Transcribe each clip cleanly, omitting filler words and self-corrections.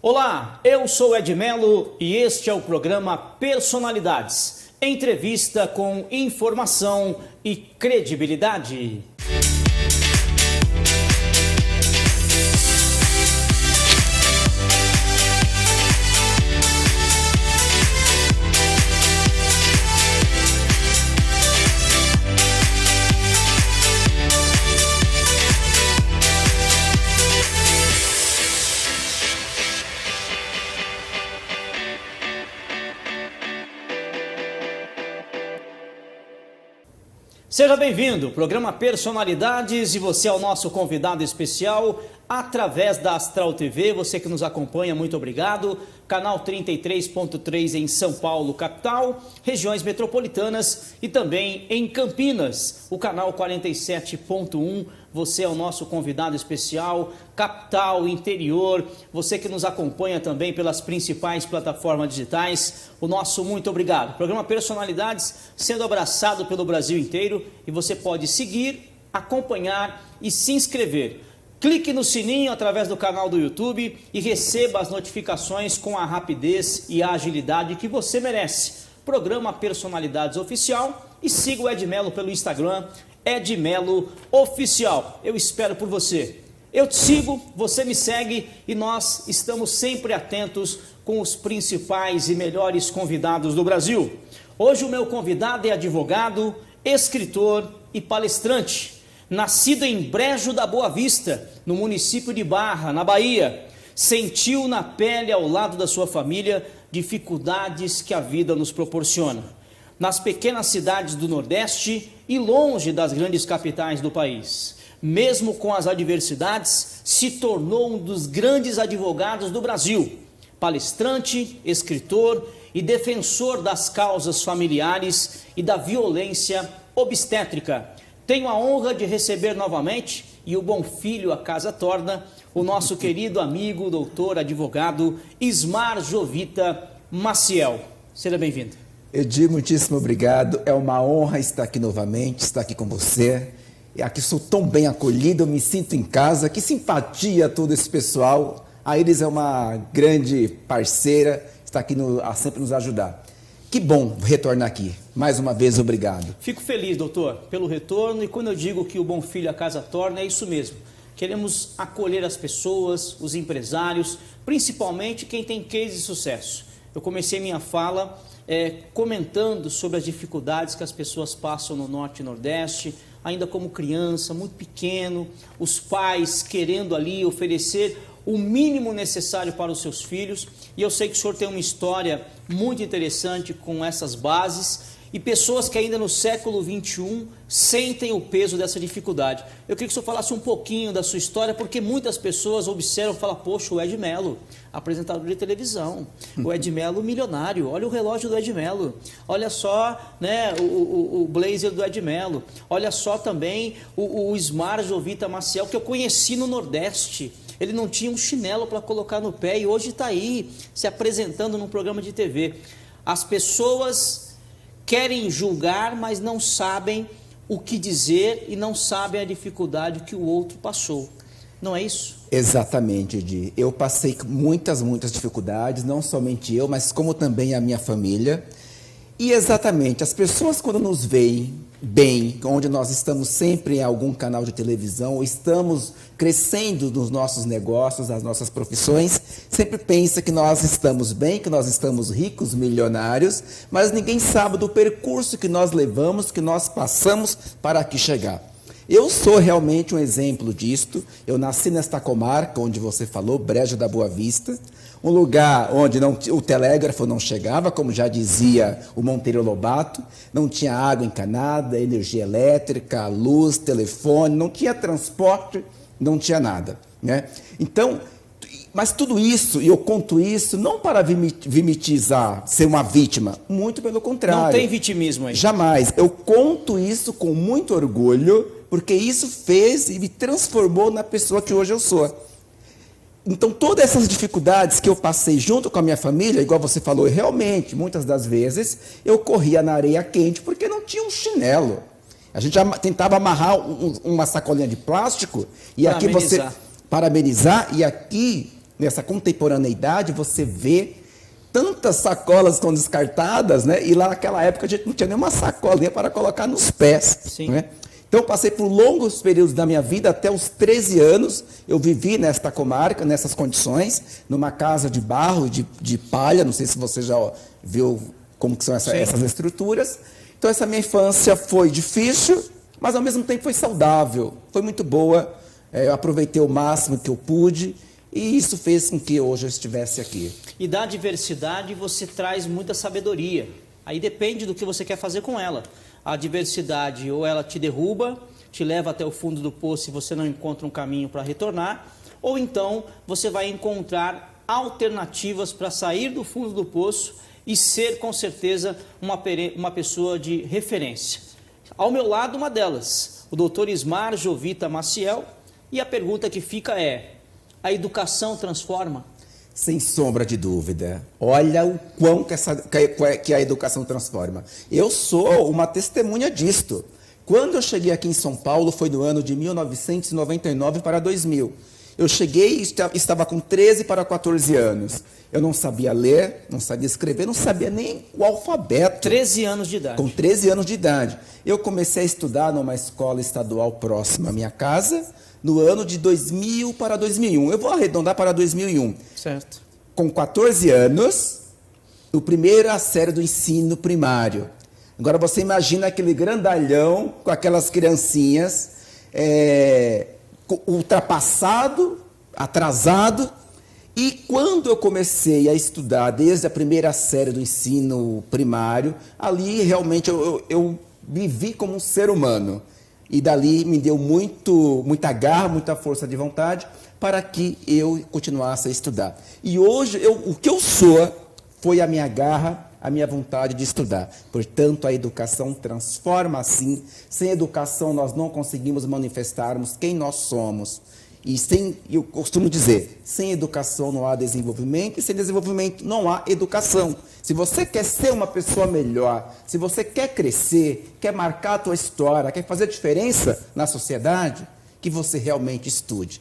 Olá, eu sou Ed Melo e este é o programa Personalidades. Entrevista com informação e credibilidade. Seja bem-vindo, programa Personalidades, e você é o nosso convidado especial através da Astral TV. Você que nos acompanha, muito obrigado. Canal 33.3 em São Paulo, capital, regiões metropolitanas e também em Campinas, o canal 47.1. Você é o nosso convidado especial, capital, interior, você que nos acompanha também pelas principais plataformas digitais, o nosso muito obrigado. Programa Personalidades sendo abraçado pelo Brasil inteiro e você pode seguir, acompanhar e se inscrever. Clique no sininho através do canal do YouTube e receba as notificações com a rapidez e a agilidade que você merece. Programa Personalidades Oficial e siga o Ed Melo pelo Instagram, Ed Melo Oficial. Eu espero por você. Eu te sigo, você me segue e nós estamos sempre atentos com os principais e melhores convidados do Brasil. Hoje o meu convidado é advogado, escritor e palestrante. Nascido em Brejo da Boa Vista, no município de Barra, na Bahia, sentiu na pele ao lado da sua família dificuldades que a vida nos proporciona. Nas pequenas cidades do Nordeste e longe das grandes capitais do país. Mesmo com as adversidades, se tornou um dos grandes advogados do Brasil. Palestrante, escritor e defensor das causas familiares e da violência obstétrica. Tenho a honra de receber novamente, e o bom filho a casa torna, o nosso querido amigo, doutor, advogado Ismar Jovita Maciel. Seja bem-vindo. Edir, muitíssimo obrigado. É uma honra estar aqui novamente, estar aqui com você. E aqui sou tão bem acolhido, eu me sinto em casa. Que simpatia todo esse pessoal. A Iris é uma grande parceira, está aqui a sempre nos ajudar. Que bom retornar aqui. Mais uma vez, obrigado. Fico feliz, doutor, pelo retorno. E quando eu digo que o bom filho a casa torna, é isso mesmo. Queremos acolher as pessoas, os empresários, principalmente quem tem case de sucesso. Eu comecei minha fala comentando sobre as dificuldades que as pessoas passam no Norte e Nordeste, ainda como criança, muito pequeno, os pais querendo ali oferecer o mínimo necessário para os seus filhos. E eu sei que o senhor tem uma história muito interessante com essas bases e pessoas que ainda no século XXI sentem o peso dessa dificuldade. Eu queria que o senhor falasse um pouquinho da sua história, porque muitas pessoas observam e falam: poxa, o Ed Melo, apresentador de televisão, o Ed Melo milionário, olha o relógio do Ed Melo, olha só, né, o blazer do Ed Melo, olha só também o Ismar Jovita Maciel, que eu conheci no Nordeste. Ele não tinha um chinelo para colocar no pé e hoje está aí se apresentando num programa de TV. As pessoas querem julgar, mas não sabem o que dizer e não sabem a dificuldade que o outro passou. Não é isso? Exatamente, Edir. Eu passei muitas dificuldades, não somente eu, mas como também a minha família. E exatamente, as pessoas quando nos veem bem, onde nós estamos sempre em algum canal de televisão, ou estamos crescendo nos nossos negócios, nas nossas profissões, sempre pensa que nós estamos bem, que nós estamos ricos, milionários, mas ninguém sabe do percurso que nós levamos, que nós passamos para aqui chegar. Eu sou realmente um exemplo disto. Eu nasci nesta comarca onde você falou, Brejo da Boa Vista, um lugar onde o telégrafo não chegava, como já dizia o Monteiro Lobato, não tinha água encanada, energia elétrica, luz, telefone, não tinha transporte, não tinha nada, né? Então, mas tudo isso, e eu conto isso não para vitimizar, ser uma vítima, muito pelo contrário. Não tem vitimismo aí. Jamais. Eu conto isso com muito orgulho, porque isso fez e me transformou na pessoa que hoje eu sou. Então, todas essas dificuldades que eu passei junto com a minha família, igual você falou, realmente, muitas das vezes, eu corria na areia quente porque não tinha um chinelo. A gente tentava amarrar uma sacolinha de plástico e aqui você parabenizar, e aqui nessa contemporaneidade, você vê tantas sacolas que estão descartadas, né? E lá naquela época a gente não tinha nenhuma sacolinha para colocar nos pés. Sim. Né? Então eu passei por longos períodos da minha vida, até os 13 anos, eu vivi nesta comarca, nessas condições, numa casa de barro, de palha, não sei se você já viu como que são essas estruturas. Então essa minha infância foi difícil, mas ao mesmo tempo foi saudável, foi muito boa, eu aproveitei o máximo que eu pude, e isso fez com que hoje eu estivesse aqui. E da diversidade você traz muita sabedoria. Aí depende do que você quer fazer com ela. A diversidade ou ela te derruba, te leva até o fundo do poço e você não encontra um caminho para retornar, ou então você vai encontrar alternativas para sair do fundo do poço e ser com certeza uma pessoa de referência. Ao meu lado, uma delas, o Dr. Ismar Jovita Maciel, e a pergunta que fica é: a educação transforma? Sem sombra de dúvida. Olha o quão que a educação transforma. Eu sou uma testemunha disto. Quando eu cheguei aqui em São Paulo, foi no ano de 1999 para 2000. Eu cheguei e estava com 13 para 14 anos. Eu não sabia ler, não sabia escrever, não sabia nem o alfabeto. 13 anos de idade. Com 13 anos de idade. Eu comecei a estudar numa escola estadual próxima à minha casa, no ano de 2000 para 2001. Eu vou arredondar para 2001. Certo. Com 14 anos, o primeira série do ensino primário. Agora você imagina aquele grandalhão com aquelas criancinhas, ultrapassado, atrasado. E quando eu comecei a estudar desde a primeira série do ensino primário, ali realmente eu me vi como um ser humano. E dali me deu muita garra, muita força de vontade para que eu continuasse a estudar. E hoje, o que eu sou foi a minha garra, a minha vontade de estudar. Portanto, a educação transforma assim. Sem educação, nós não conseguimos manifestarmos quem nós somos. E eu costumo dizer, sem educação não há desenvolvimento, e sem desenvolvimento não há educação. Se você quer ser uma pessoa melhor, se você quer crescer, quer marcar a tua história, quer fazer diferença na sociedade, que você realmente estude.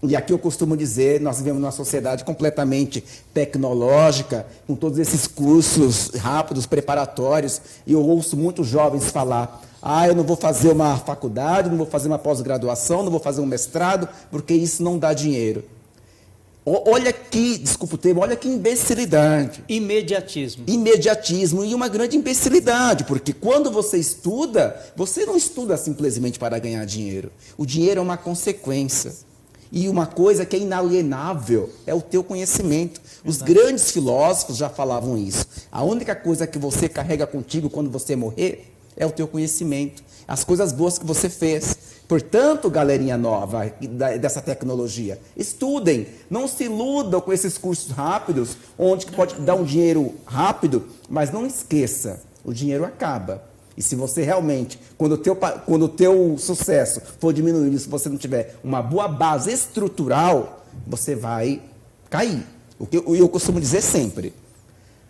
E aqui eu costumo dizer, nós vivemos numa sociedade completamente tecnológica, com todos esses cursos rápidos, preparatórios, e eu ouço muitos jovens falar: eu não vou fazer uma faculdade, não vou fazer uma pós-graduação, não vou fazer um mestrado, porque isso não dá dinheiro. Olha que, desculpa o termo, olha que imbecilidade. Imediatismo. Imediatismo e uma grande imbecilidade, porque quando você estuda, você não estuda simplesmente para ganhar dinheiro. O dinheiro é uma consequência. E uma coisa que é inalienável é o teu conhecimento. Os grandes filósofos já falavam isso. A única coisa que você carrega contigo quando você morrer é o teu conhecimento, as coisas boas que você fez. Portanto, galerinha nova dessa tecnologia, estudem, não se iludam com esses cursos rápidos, onde pode dar um dinheiro rápido, mas não esqueça, o dinheiro acaba. E se você realmente, quando o teu sucesso for diminuindo, se você não tiver uma boa base estrutural, você vai cair. O que eu costumo dizer sempre,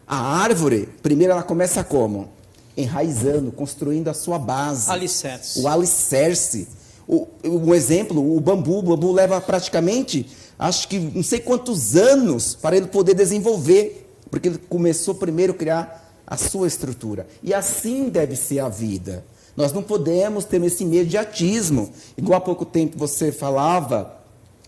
a árvore, primeiro ela começa como? Enraizando, construindo a sua base. Alicerce. O alicerce. Um exemplo, o bambu leva praticamente, acho que não sei quantos anos para ele poder desenvolver, porque ele começou primeiro a criar a sua estrutura. E assim deve ser a vida. Nós não podemos ter esse imediatismo. Igual há pouco tempo você falava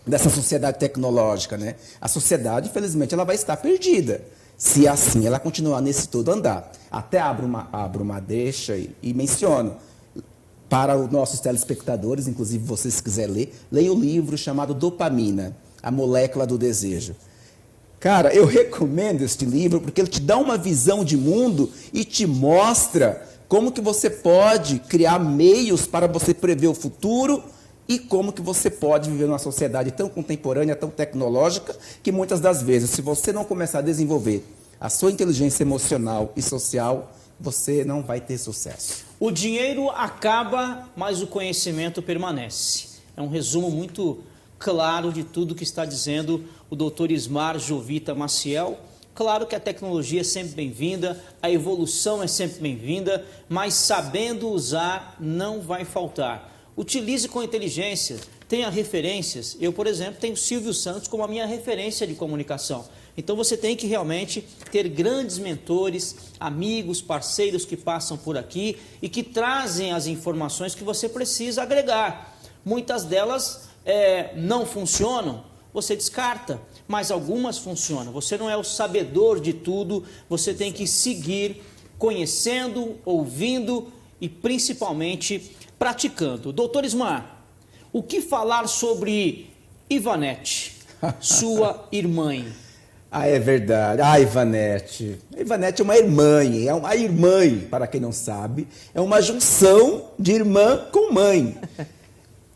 dessa sociedade tecnológica, né? A sociedade, infelizmente, ela vai estar perdida. Se assim ela continuar nesse todo andar. Até abro uma deixa e menciono. Para os nossos telespectadores, inclusive vocês se quiserem ler, leia o livro chamado Dopamina, a molécula do desejo. Cara, eu recomendo este livro porque ele te dá uma visão de mundo e te mostra como que você pode criar meios para você prever o futuro e como que você pode viver numa sociedade tão contemporânea, tão tecnológica, que muitas das vezes, se você não começar a desenvolver a sua inteligência emocional e social, você não vai ter sucesso. O dinheiro acaba, mas o conhecimento permanece. É um resumo muito claro de tudo que está dizendo o Dr. Ismar Jovita Maciel. Claro que a tecnologia é sempre bem-vinda, a evolução é sempre bem-vinda, mas sabendo usar não vai faltar. Utilize com inteligência, tenha referências. Eu, por exemplo, tenho Silvio Santos como a minha referência de comunicação. Então você tem que realmente ter grandes mentores, amigos, parceiros que passam por aqui e que trazem as informações que você precisa agregar. Muitas delas não funcionam, você descarta, mas algumas funcionam. Você não é o sabedor de tudo, você tem que seguir conhecendo, ouvindo e principalmente praticando. Doutor Ismar, o que falar sobre Ivanete, sua irmã? Ah, é verdade. Ah, Ivanete. Ivanete é uma irmã, para quem não sabe, é uma junção de irmã com mãe.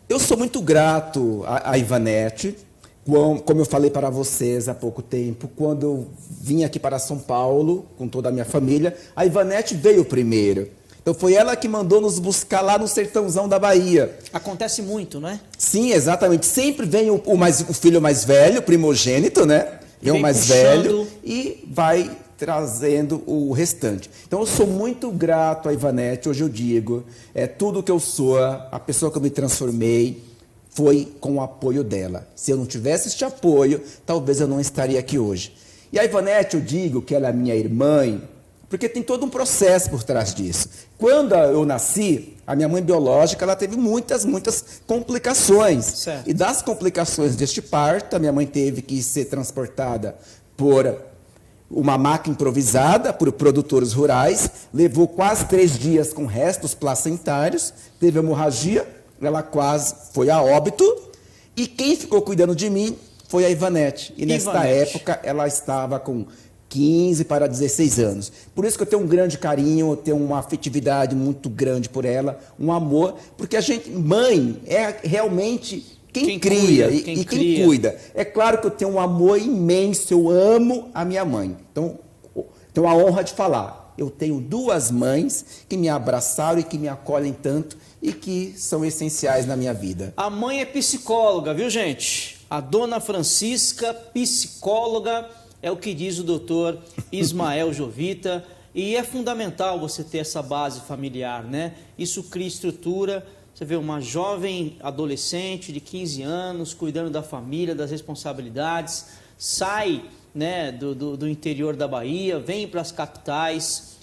Eu sou muito grato a Ivanete, como eu falei para vocês há pouco tempo, quando eu vim aqui para São Paulo com toda a minha família, a Ivanete veio primeiro. Então foi ela que mandou nos buscar lá no sertãozão da Bahia. Acontece muito, não é? Sim, exatamente. Sempre vem o filho mais velho, o primogênito, né? Vem o mais puxando velho e vai trazendo o restante. Então eu sou muito grato a Ivanete, hoje eu digo, tudo que eu sou, a pessoa que eu me transformei, foi com o apoio dela. Se eu não tivesse este apoio, talvez eu não estaria aqui hoje. E a Ivanete, eu digo que ela é minha irmã, porque tem todo um processo por trás disso. Quando eu nasci, a minha mãe biológica, ela teve muitas complicações. Certo. E das complicações deste parto, a minha mãe teve que ser transportada por uma maca improvisada, por produtores rurais, levou quase 3 dias com restos placentários, teve hemorragia, ela quase foi a óbito, e quem ficou cuidando de mim foi a Ivanete. E nesta época, ela estava com 15 para 16 anos. Por isso que eu tenho um grande carinho, eu tenho uma afetividade muito grande por ela, um amor, porque mãe é realmente quem cria e quem cuida. É claro que eu tenho um amor imenso, eu amo a minha mãe. Então, tenho a honra de falar. Eu tenho 2 mães que me abraçaram e que me acolhem tanto e que são essenciais na minha vida. A mãe é psicóloga, viu, gente? A dona Francisca, psicóloga, é o que diz o doutor Ismael Jovita, e é fundamental você ter essa base familiar, né? Isso cria estrutura. Você vê uma jovem adolescente de 15 anos, cuidando da família, das responsabilidades, sai, né, do interior da Bahia, vem para as capitais,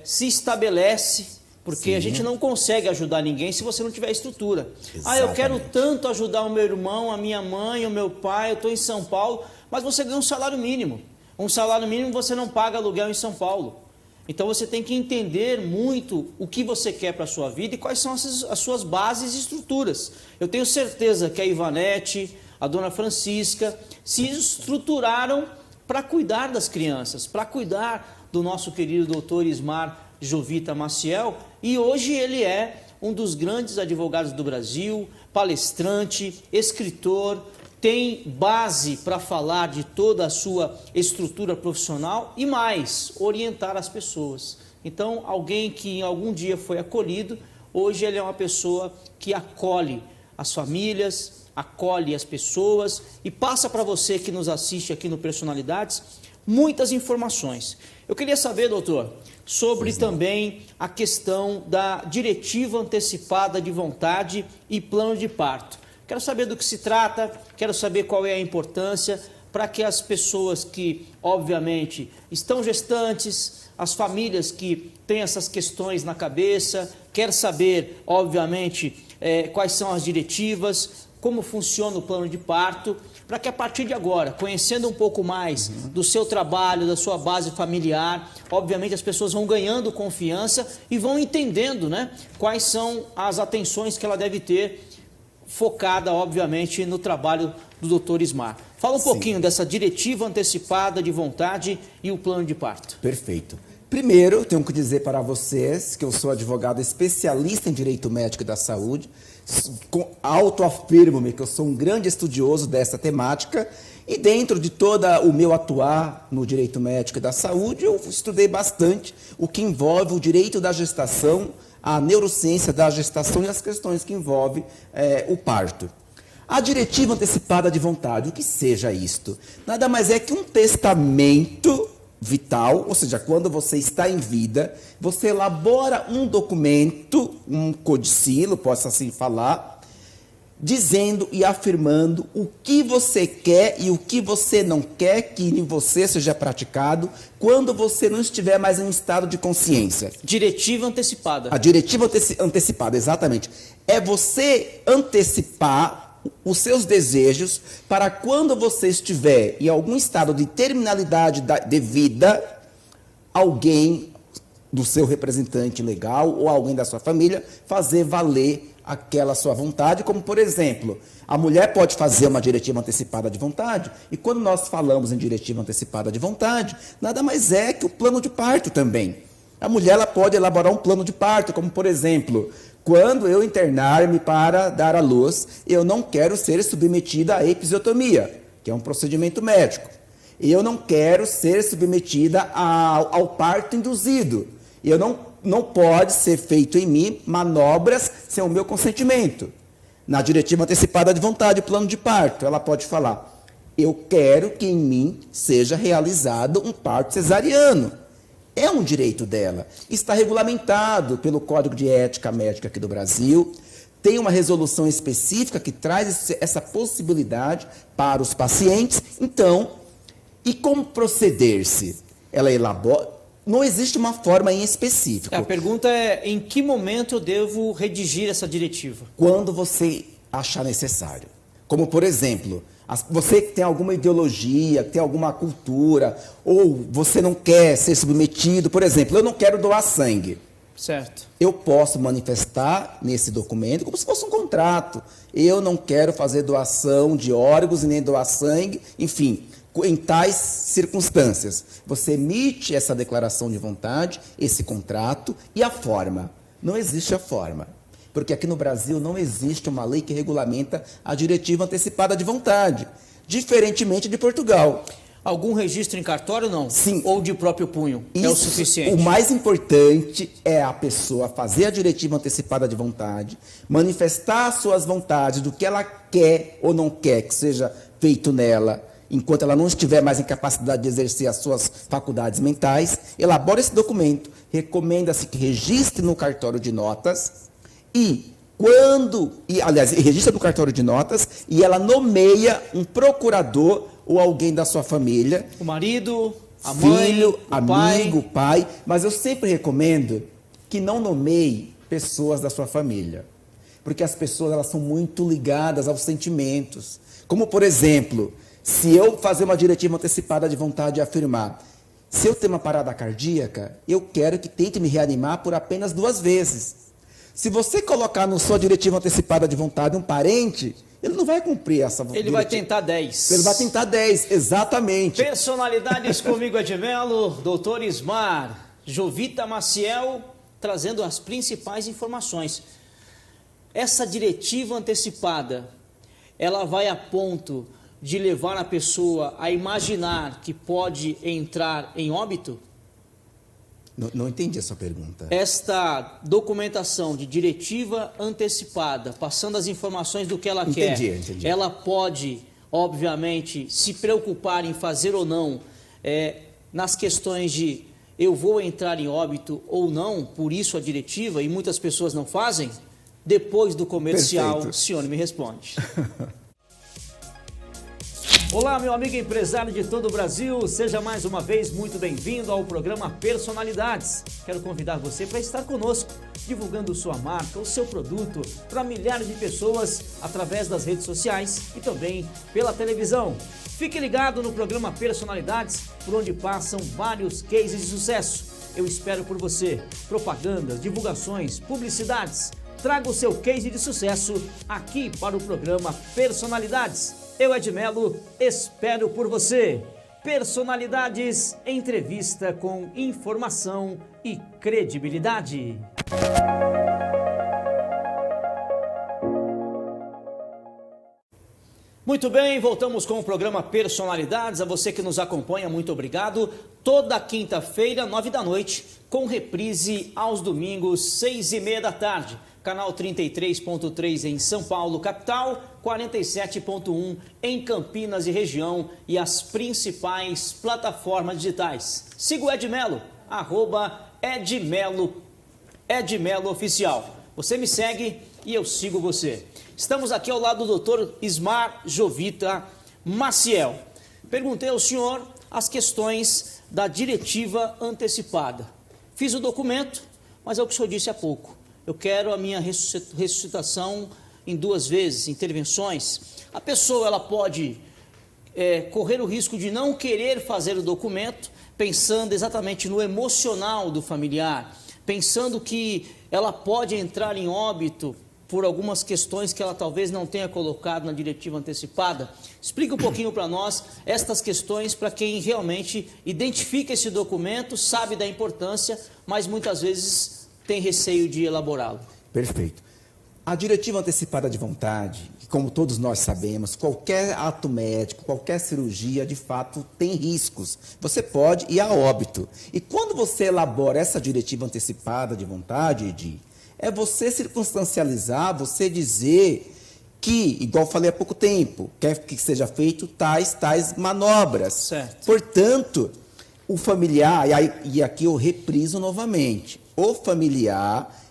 se estabelece, porque a gente não consegue ajudar ninguém se você não tiver estrutura. Exatamente. Eu quero tanto ajudar o meu irmão, a minha mãe, o meu pai, eu estou em São Paulo, mas você ganha um salário mínimo. Um salário mínimo você não paga aluguel em São Paulo. Então você tem que entender muito o que você quer para a sua vida e quais são as suas bases e estruturas. Eu tenho certeza que a Ivanete, a dona Francisca, se estruturaram para cuidar das crianças, para cuidar do nosso querido doutor Ismar Jovita Maciel, e hoje ele é um dos grandes advogados do Brasil, palestrante, escritor, tem base para falar de toda a sua estrutura profissional e mais, orientar as pessoas. Então, alguém que em algum dia foi acolhido, hoje ele é uma pessoa que acolhe as famílias, acolhe as pessoas e passa para você que nos assiste aqui no Personalidades muitas informações. Eu queria saber, doutor, sobre também a questão da diretiva antecipada de vontade e plano de parto. Quero saber do que se trata, quero saber qual é a importância para que as pessoas que, obviamente, estão gestantes, as famílias que têm essas questões na cabeça, quer saber, obviamente, quais são as diretivas, como funciona o plano de parto, para que a partir de agora, conhecendo um pouco mais do seu trabalho, da sua base familiar, obviamente as pessoas vão ganhando confiança e vão entendendo, né, quais são as atenções que ela deve ter, focada, obviamente, no trabalho do doutor Ismar. Fala um pouquinho dessa diretiva antecipada de vontade e o plano de parto. Perfeito. Primeiro, tenho que dizer para vocês que eu sou advogado especialista em direito médico da saúde, autoafirmo-me que eu sou um grande estudioso dessa temática e dentro de todo o meu atuar no direito médico e da saúde, eu estudei bastante o que envolve o direito da gestação, a neurociência da gestação e as questões que envolvem o parto. A diretiva antecipada de vontade, o que seja isto? Nada mais é que um testamento vital, ou seja, quando você está em vida, você elabora um documento, um codicilo, posso assim falar, dizendo e afirmando o que você quer e o que você não quer que em você seja praticado quando você não estiver mais em estado de consciência. Diretiva antecipada. A diretiva antecipada, exatamente. É você antecipar os seus desejos para quando você estiver em algum estado de terminalidade de vida, alguém do seu representante legal ou alguém da sua família fazer valer aquela sua vontade, como por exemplo, a mulher pode fazer uma diretiva antecipada de vontade, e quando nós falamos em diretiva antecipada de vontade, nada mais é que o plano de parto também. A mulher ela pode elaborar um plano de parto, como por exemplo, quando eu internar-me para dar à luz, eu não quero ser submetida à episiotomia, que é um procedimento médico. Eu não quero ser submetida ao parto induzido. Eu não pode ser feito em mim manobras sem o meu consentimento. Na diretiva antecipada de vontade, plano de parto, ela pode falar, eu quero que em mim seja realizado um parto cesariano. É um direito dela. Está regulamentado pelo Código de Ética Médica aqui do Brasil. Tem uma resolução específica que traz essa possibilidade para os pacientes. Então, e como proceder-se? Ela elabora... Não existe uma forma em específico. A pergunta é, em que momento eu devo redigir essa diretiva? Quando você achar necessário. Como, por exemplo, você que tem alguma ideologia, que tem alguma cultura, ou você não quer ser submetido, por exemplo, eu não quero doar sangue. Certo. Eu posso manifestar nesse documento como se fosse um contrato. Eu não quero fazer doação de órgãos e nem doar sangue, enfim... Em tais circunstâncias, você emite essa declaração de vontade, esse contrato e a forma. Não existe a forma, porque aqui no Brasil não existe uma lei que regulamenta a diretiva antecipada de vontade, diferentemente de Portugal. Algum registro em cartório, não? Sim. Ou de próprio punho? É o suficiente? O mais importante é a pessoa fazer a diretiva antecipada de vontade, manifestar as suas vontades do que ela quer ou não quer que seja feito nela, enquanto ela não estiver mais em capacidade de exercer as suas faculdades mentais, elabora esse documento, recomenda-se que registre no cartório de notas registra no cartório de notas e ela nomeia um procurador ou alguém da sua família. O marido, a mãe, filho, o amigo, pai. Mas eu sempre recomendo que não nomeie pessoas da sua família, porque as pessoas elas são muito ligadas aos sentimentos. Como, por exemplo... Se eu fazer uma diretiva antecipada de vontade e afirmar, se eu ter uma parada cardíaca, eu quero que tente me reanimar por apenas 2 vezes. Se você colocar na sua diretiva antecipada de vontade um parente, ele não vai cumprir essa diretiva. Ele vai tentar 10. Ele vai tentar 10, exatamente. Personalidades comigo, Edmelo, doutor Ismar, Jovita Maciel, trazendo as principais informações. Essa diretiva antecipada, ela vai a ponto... de levar a pessoa a imaginar que pode entrar em óbito? Não entendi a sua pergunta. Esta documentação de diretiva antecipada, passando as informações do que ela quer, entendi. Ela pode, obviamente, se preocupar em fazer ou não nas questões de eu vou entrar em óbito ou não, por isso a diretiva, e muitas pessoas não fazem? Depois do comercial, Perfeito. o senhor me responde. Olá, meu amigo empresário de todo o Brasil, seja mais uma vez muito bem-vindo ao programa Personalidades. Quero convidar você para estar conosco, divulgando sua marca, o seu produto para milhares de pessoas através das redes sociais e também pela televisão. Fique ligado no programa Personalidades, por onde passam vários cases de sucesso. Eu espero por você. Propagandas, divulgações, publicidades. Traga o seu case de sucesso aqui para o programa Personalidades. Eu, Edmelo, espero por você. Personalidades, entrevista com informação e credibilidade. Muito bem, voltamos com o programa Personalidades. A você que nos acompanha, muito obrigado. Toda quinta-feira, 9 da noite, com reprise aos domingos, 6h30 da tarde. Canal 33.3 em São Paulo, capital, 47.1 em Campinas e região e as principais plataformas digitais. Siga o Edmelo, @Edmelo Oficial. Você me segue e eu sigo você. Estamos aqui ao lado do Dr. Ismar Jovita Maciel. Perguntei ao senhor as questões da diretiva antecipada. Fiz o documento, mas é o que o senhor disse há pouco. Eu quero a minha ressuscitação em 2 vezes, intervenções. A pessoa ela pode correr o risco de não querer fazer o documento, pensando exatamente no emocional do familiar, pensando que ela pode entrar em óbito por algumas questões que ela talvez não tenha colocado na diretiva antecipada. Explica um pouquinho para nós estas questões para quem realmente identifica esse documento, sabe da importância, mas muitas vezes tem receio de elaborá-lo. Perfeito. A diretiva antecipada de vontade, como todos nós sabemos, qualquer ato médico, qualquer cirurgia, de fato, tem riscos. Você pode ir a óbito. E quando você elabora essa diretiva antecipada de vontade, Edi, é você circunstancializar, você dizer que, igual falei há pouco tempo, quer que seja feito tais manobras. Certo. Portanto, o familiar, e aqui eu repriso novamente, o familiar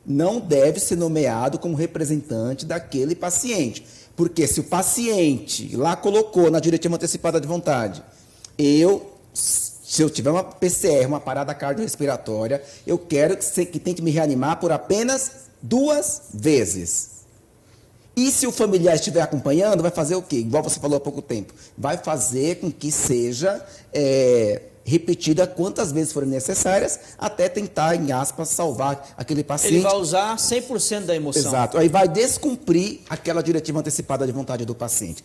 não deve ser nomeado como representante daquele paciente. Porque se o paciente lá colocou na diretiva antecipada de vontade, se eu tiver uma PCR, uma parada cardiorrespiratória, eu quero que tente me reanimar por apenas 2 vezes. E se o familiar estiver acompanhando, vai fazer o quê? Igual você falou há pouco tempo. Vai fazer com que seja repetida quantas vezes forem necessárias, até tentar, em aspas, salvar aquele paciente. Ele vai usar 100% da emoção. Exato. Aí vai descumprir aquela diretiva antecipada de vontade do paciente.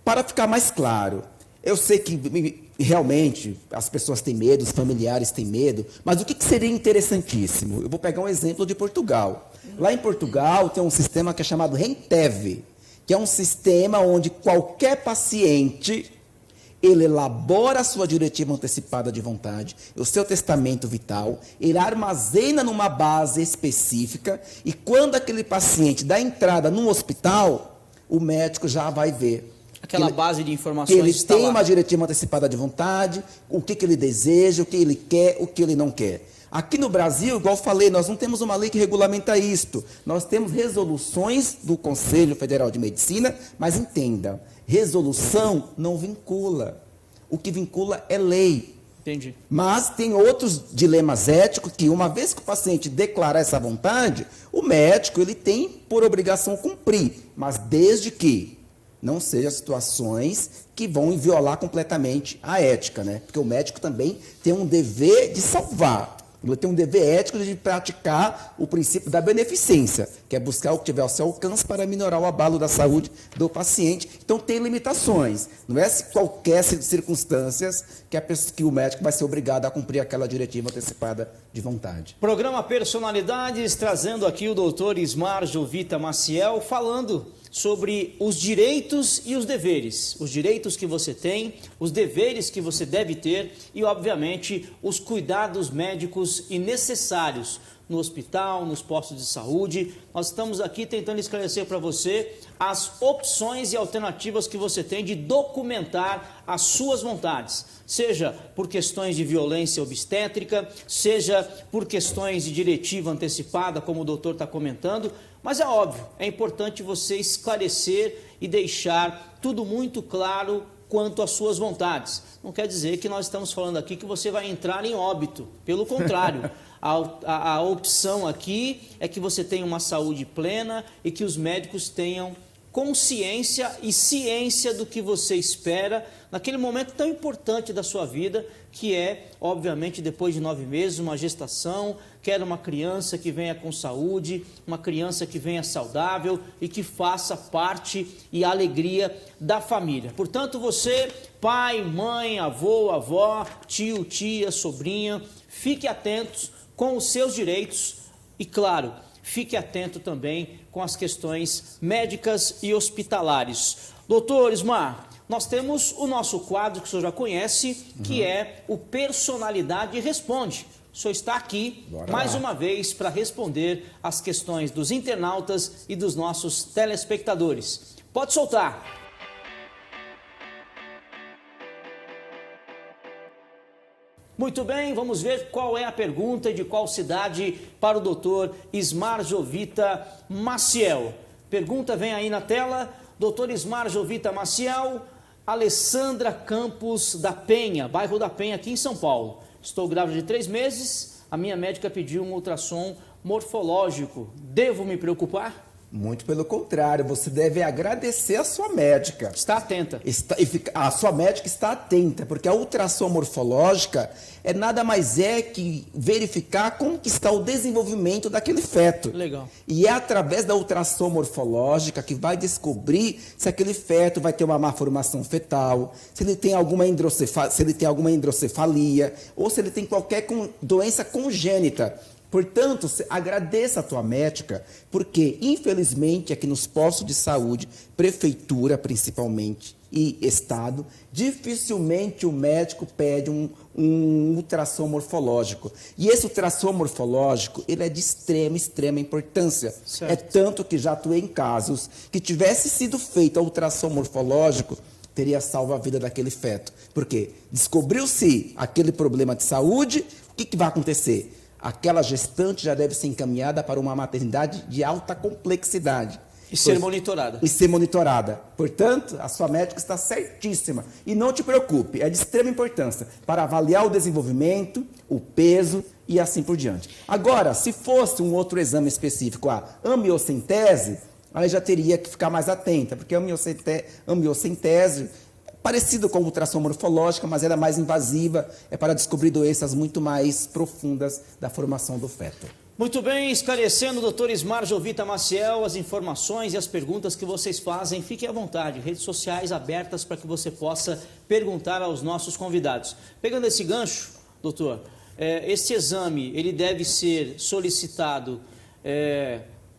Para ficar mais claro, eu sei que realmente as pessoas têm medo, os familiares têm medo, mas o que seria interessantíssimo? Eu vou pegar um exemplo de Portugal. Lá em Portugal tem um sistema que é chamado Rentev, que é um sistema onde qualquer paciente ele elabora a sua diretiva antecipada de vontade, o seu testamento vital, ele armazena numa base específica e quando aquele paciente dá entrada no hospital, o médico já vai ver. Aquela base de informações. Ele tem uma diretiva antecipada de vontade, o que ele deseja, o que ele quer, o que ele não quer. Aqui no Brasil, igual eu falei, nós não temos uma lei que regulamenta isto. Nós temos resoluções do Conselho Federal de Medicina, mas entenda, resolução não vincula. O que vincula é lei. Entendi. Mas tem outros dilemas éticos que, uma vez que o paciente declarar essa vontade, o médico ele tem por obrigação cumprir, mas desde que não sejam situações que vão violar completamente a ética, né? Porque o médico também tem um dever de salvar. Ele tem um dever ético de praticar o princípio da beneficência, que é buscar o que tiver ao seu alcance para minorar o abalo da saúde do paciente. Então, tem limitações. Não é qualquer circunstâncias que o médico vai ser obrigado a cumprir aquela diretiva antecipada de vontade. Programa Personalidades, trazendo aqui o doutor Ismar Jovita Maciel, falando sobre os direitos e os deveres. Os direitos que você tem, os deveres que você deve ter e, obviamente, os cuidados médicos e necessários no hospital, nos postos de saúde. Nós estamos aqui tentando esclarecer para você as opções e alternativas que você tem de documentar as suas vontades, seja por questões de violência obstétrica, seja por questões de diretiva antecipada, como o doutor está comentando. Mas é óbvio, é importante você esclarecer e deixar tudo muito claro quanto às suas vontades. Não quer dizer que nós estamos falando aqui que você vai entrar em óbito. Pelo contrário, a opção aqui é que você tenha uma saúde plena e que os médicos tenham consciência e ciência do que você espera naquele momento tão importante da sua vida, que é, obviamente, depois de 9 meses, uma gestação, quer uma criança que venha com saúde, uma criança que venha saudável e que faça parte e alegria da família. Portanto, você, pai, mãe, avô, avó, tio, tia, sobrinha, fique atentos com os seus direitos e, claro, fique atento também com as questões médicas e hospitalares. Doutor Ismar, nós temos o nosso quadro que o senhor já conhece, que é o Personalidade Responde. O senhor está aqui mais uma vez para responder as questões dos internautas e dos nossos telespectadores. Pode soltar. Muito bem, vamos ver qual é a pergunta e de qual cidade para o doutor Ismar Jovita Maciel. Pergunta vem aí na tela, doutor Ismar Jovita Maciel, Alessandra Campos da Penha, bairro da Penha, aqui em São Paulo. Estou grávida de 3 meses, a minha médica pediu um ultrassom morfológico. Devo me preocupar? Muito pelo contrário, você deve agradecer a sua médica. Está atenta. A sua médica está atenta, porque a ultrassom morfológica nada mais é que verificar como que está o desenvolvimento daquele feto. Legal. E é através da ultrassom morfológica que vai descobrir se aquele feto vai ter uma má formação fetal, se ele tem alguma hidrocefalia, ou se ele tem qualquer doença congênita. Portanto, agradeça a tua médica, porque, infelizmente, aqui nos postos de saúde, prefeitura principalmente e Estado, dificilmente o médico pede um ultrassom morfológico. E esse ultrassom morfológico, ele é de extrema importância. Certo. É tanto que já atuei em casos que tivesse sido feito o ultrassom morfológico, teria salvo a vida daquele feto. Porque descobriu-se aquele problema de saúde, o que vai acontecer? Aquela gestante já deve ser encaminhada para uma maternidade de alta complexidade. E ser monitorada. E ser monitorada. Portanto, a sua médica está certíssima. E não te preocupe, é de extrema importância para avaliar o desenvolvimento, o peso e assim por diante. Agora, se fosse um outro exame específico, a amniocentese, aí já teria que ficar mais atenta, porque a amniocentese parecido com a ultrassom morfológica, mas ela é mais invasiva, é para descobrir doenças muito mais profundas da formação do feto. Muito bem, esclarecendo, doutor Ismar Jovita Maciel, as informações e as perguntas que vocês fazem, fiquem à vontade, redes sociais abertas para que você possa perguntar aos nossos convidados. Pegando esse gancho, doutor, esse exame, ele deve ser solicitado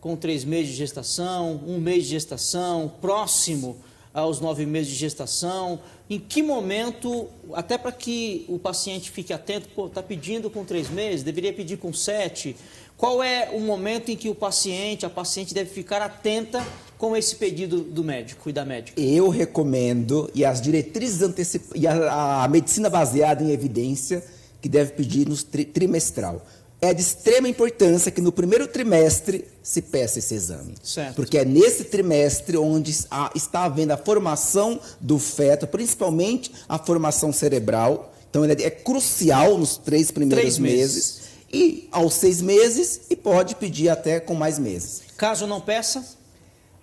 com 3 meses de gestação, 1 mês de gestação, próximo aos 9 meses de gestação, em que momento, até para que o paciente fique atento, está pedindo com 3 meses, deveria pedir com 7, qual é o momento em que a paciente deve ficar atenta com esse pedido do médico e da médica? Eu recomendo, e as diretrizes e a medicina baseada em evidência, que deve pedir no trimestral. É de extrema importância que no primeiro trimestre se peça esse exame. Certo. Porque é nesse trimestre onde está havendo a formação do feto, principalmente a formação cerebral. Então, ele é crucial nos 3 primeiros meses. E aos 6 meses, e pode pedir até com mais meses. Caso não peça?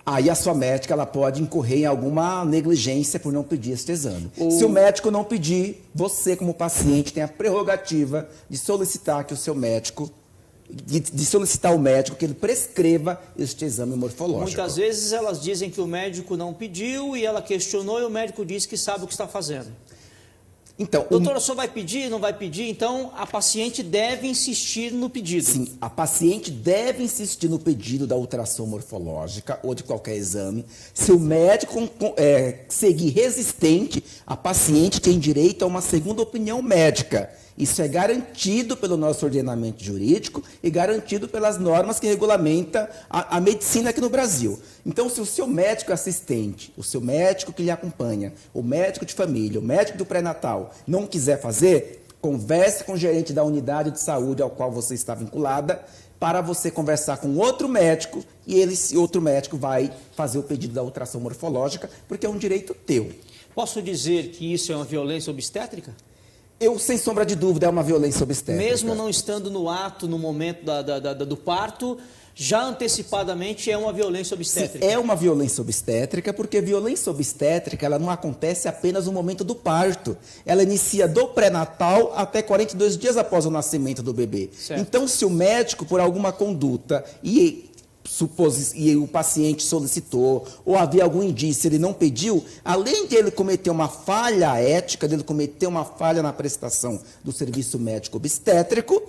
Aí a sua médica ela pode incorrer em alguma negligência por não pedir este exame. Se o médico não pedir, você como paciente tem a prerrogativa de solicitar que o seu médico, de solicitar ao médico que ele prescreva este exame morfológico. Muitas vezes elas dizem que o médico não pediu e ela questionou e o médico disse que sabe o que está fazendo. Então, doutora, o senhor vai pedir, não vai pedir? Então, a paciente deve insistir no pedido. Sim, a paciente deve insistir no pedido da ultrassom morfológica ou de qualquer exame. Se o médico seguir resistente, a paciente tem direito a uma segunda opinião médica. Isso é garantido pelo nosso ordenamento jurídico e garantido pelas normas que regulamentam a medicina aqui no Brasil. Então, se o seu médico assistente, o seu médico que lhe acompanha, o médico de família, o médico do pré-natal, não quiser fazer, converse com o gerente da unidade de saúde ao qual você está vinculada, para você conversar com outro médico e esse outro médico vai fazer o pedido da ultrassom morfológica, porque é um direito teu. Posso dizer que isso é uma violência obstétrica? Sem sombra de dúvida, é uma violência obstétrica. Mesmo não estando no ato, no momento do parto, já antecipadamente é uma violência obstétrica? Sim, é uma violência obstétrica, porque violência obstétrica ela não acontece apenas no momento do parto. Ela inicia do pré-natal até 42 dias após o nascimento do bebê. Certo. Então, se o médico, por alguma conduta, e o paciente solicitou, ou havia algum indício, ele não pediu, além de ele cometer uma falha ética, dele cometer uma falha na prestação do serviço médico obstétrico,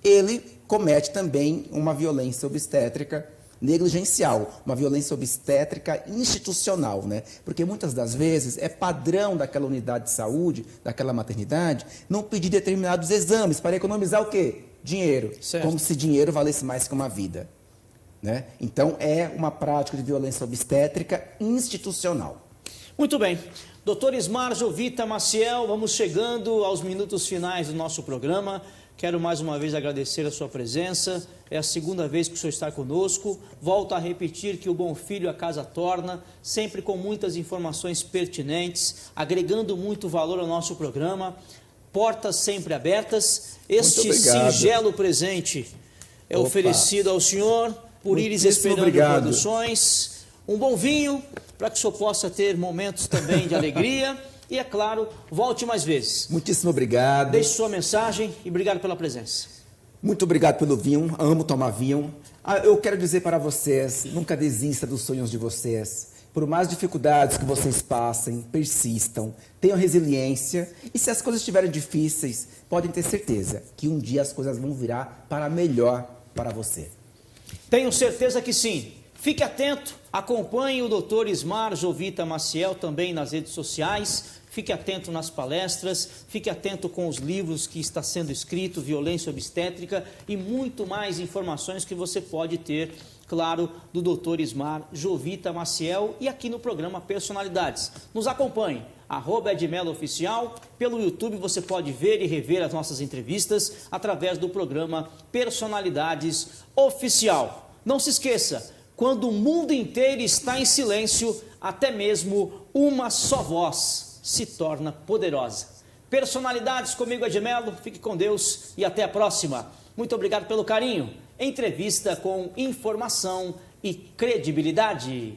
ele comete também uma violência obstétrica negligencial, uma violência obstétrica institucional, né? Porque muitas das vezes é padrão daquela unidade de saúde, daquela maternidade, não pedir determinados exames para economizar o quê? Dinheiro. Certo. Como se dinheiro valesse mais que uma vida. Né? Então, é uma prática de violência obstétrica institucional. Muito bem. Doutor Ismar Jovita Maciel, vamos chegando aos minutos finais do nosso programa. Quero mais uma vez agradecer a sua presença. É a segunda vez que o senhor está conosco. Volto a repetir que o Bom Filho a casa torna, sempre com muitas informações pertinentes, agregando muito valor ao nosso programa. Portas sempre abertas. Este singelo presente é oferecido ao senhor por Íris Esperando Produções. Um bom vinho, para que o senhor possa ter momentos também de alegria. E, é claro, volte mais vezes. Muitíssimo obrigado. Deixe sua mensagem e obrigado pela presença. Muito obrigado pelo vinho, amo tomar vinho. Eu quero dizer para vocês, nunca desista dos sonhos de vocês. Por mais dificuldades que vocês passem, persistam, tenham resiliência. E se as coisas estiverem difíceis, podem ter certeza que um dia as coisas vão virar para melhor para você. Tenho certeza que sim. Fique atento, acompanhe o Dr. Ismar Jovita Maciel também nas redes sociais. Fique atento nas palestras, fique atento com os livros que está sendo escrito, violência obstétrica e muito mais informações que você pode ter, claro, do Dr. Ismar Jovita Maciel e aqui no programa Personalidades. Nos acompanhe, @EdmeloOficial, pelo YouTube você pode ver e rever as nossas entrevistas através do programa Personalidades Oficial. Não se esqueça, quando o mundo inteiro está em silêncio, até mesmo uma só voz se torna poderosa. Personalidades comigo, Edmelo. Fique com Deus e até a próxima. Muito obrigado pelo carinho. Entrevista com informação e credibilidade.